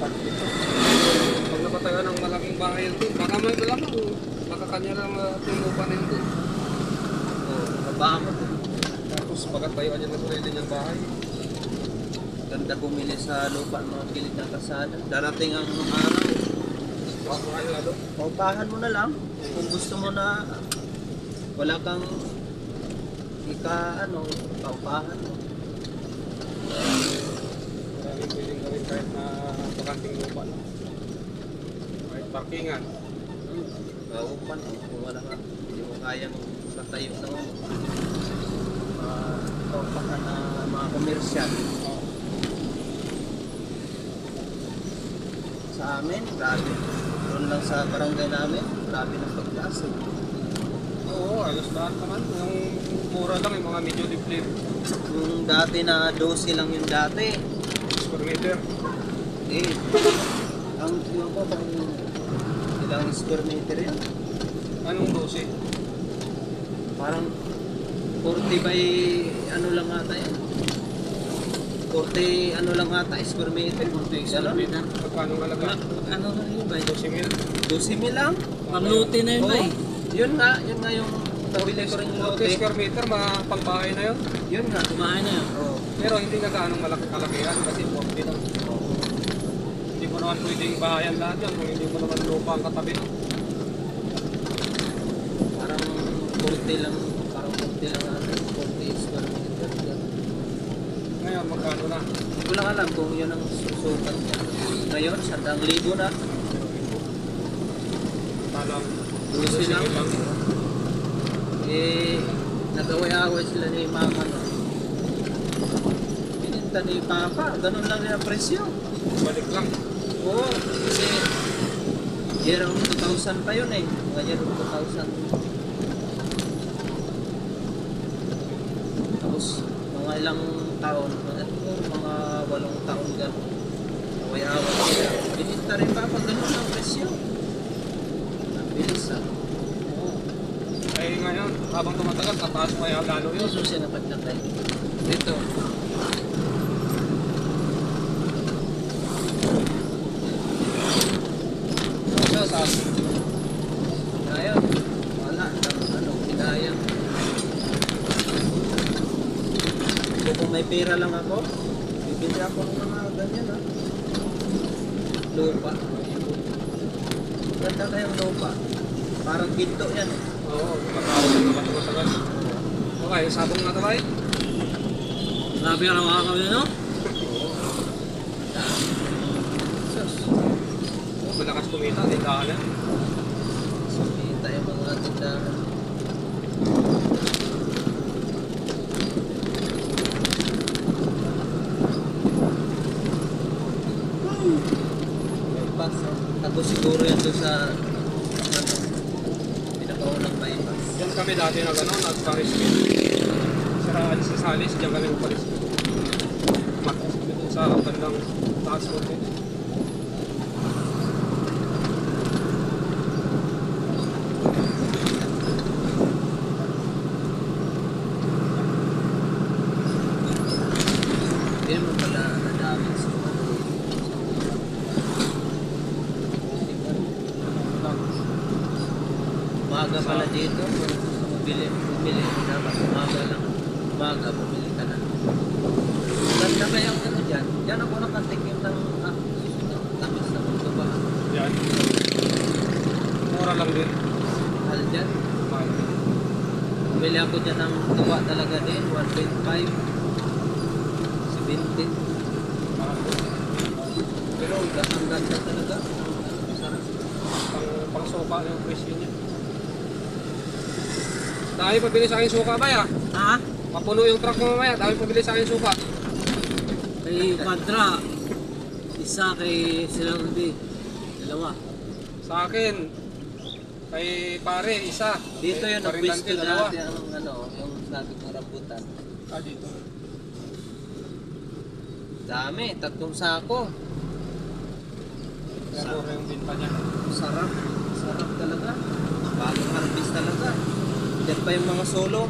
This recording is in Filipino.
lupa dito. Pag napatayan ng malaking bahay ito, baka may malamang, baka kanya lang yung lupa na ito. Oo, mabamot. Tapos pagkatayuan niya na sarili niyang bahay. Ganda bumili sa lupa ng mga gilid ng kalsada. Darating ang araw. Wag mo kayo lalo. Paupahan mo na lang. Kung gusto mo na wala kang paupahan mo. Maraming pwedeng gawin kahit na bakanting lupa lang. Kahit parkingan. Paupan kung wala ka. Hindi mo kayang matayo ng paupahan na mga komersyal. Sa amin, grabe. Doon lang sa barangay namin, grabe ng pagtaas. Oo, ayos lahat naman. Yung mura lang, yung mga medyo deep. Yung dati na 12 lang yung dati. Square meter. Ang yun ko kung ilang square meter yun. Anong 12? Parang 40 by ano lang ata yan. 40 ano lang ata square meter. 40 square meter. Magkano halaga? Ano na yun ba? 12,000? 12,000 lang. Pangluti na yun ba eh. Yun nga yung nabili ko rin yung 40 lote. square meter, mga pangbahay na yun. Yun nga. Kumain na yun. Oo. Pero hindi na gaanong kalakihan kasi 40 lang. Hindi mo naman pwedeng bahayan lahat yan kung hindi mo naman lupa ang katabi. Parang 40 lang. Parang 40 lang ata. 40 square meter. Ngayon, magkano na? Hindi ko lang alam kung yun ang susukat niya. Ngayon, 100,000 na. Talang 12 lang. Nag-away-away sila ni Mama. No? Pininta ni Papa. Ganun lang yung presyo. balik lang. Oo, kasi year of 2000 pa yun eh. Mga year of 2000. Tapos, mga ilang taon, mga 8 taon gano'n. Away-away sila. Pininta rin Papa. Ganun lang presyo. Bilis ah. Ay ngayon, habang tumatagal, tataas pa yung lalo yun. Ito siya napagtakay. Dito. Sa taas. Ayun. Wala. Kinaya. So, kung may pera lang ako, bibili ako ng mga ganyan ha. Lupa. Ganda kayong lupa. Parang ginto yan eh. Oo, matawag na naman tumatagal. Okay, sabong na tayo. Grabe ka na mga kami, no? Sus. Malakas kumita, tindahan na. Sumita yung mga tindahan. Tapos siguro yan doon sa pinakaunang bypass. Diyan kami dati na gano'n, nagpa-rescue. Saraan sa Salis, diyan kami nagpa-rescue. Matas kami dun sa bandang taas mo. Hindi mo pala nadamit sa umaga pala dito. Kung gusto mo bumili, dapat umaga lang. Umaga, bumili ka na. Ganda ba yung ano dyan? Dyan ako nakatikim ng tamis na mga ba? Yan. Mura lang din. Mahal dyan. Mahal. Bumili ako dyan ng tuwa talaga din. 1.5. 70. Mahal din. Pero ang ganda talaga. Sarap. Pang sopa yung presyo niya. Dahil pabili sa akin suka ba ya? Ha? Mapuno yung truck mo mamaya, dahil pabili sa akin suka. Kay Padra. Isa kay Silang Rudy. Dalawa. Sa akin, kay pare, isa. Dito yun, Parintante, nag-pwesto dalawa. dati yung sabi kong rambutan. Ah, dito. Dami, 3 sako. Kaya mura yung binta niya. Sarap. Sarap talaga. Bagong harvest talaga. Diyan pa yung mga solo.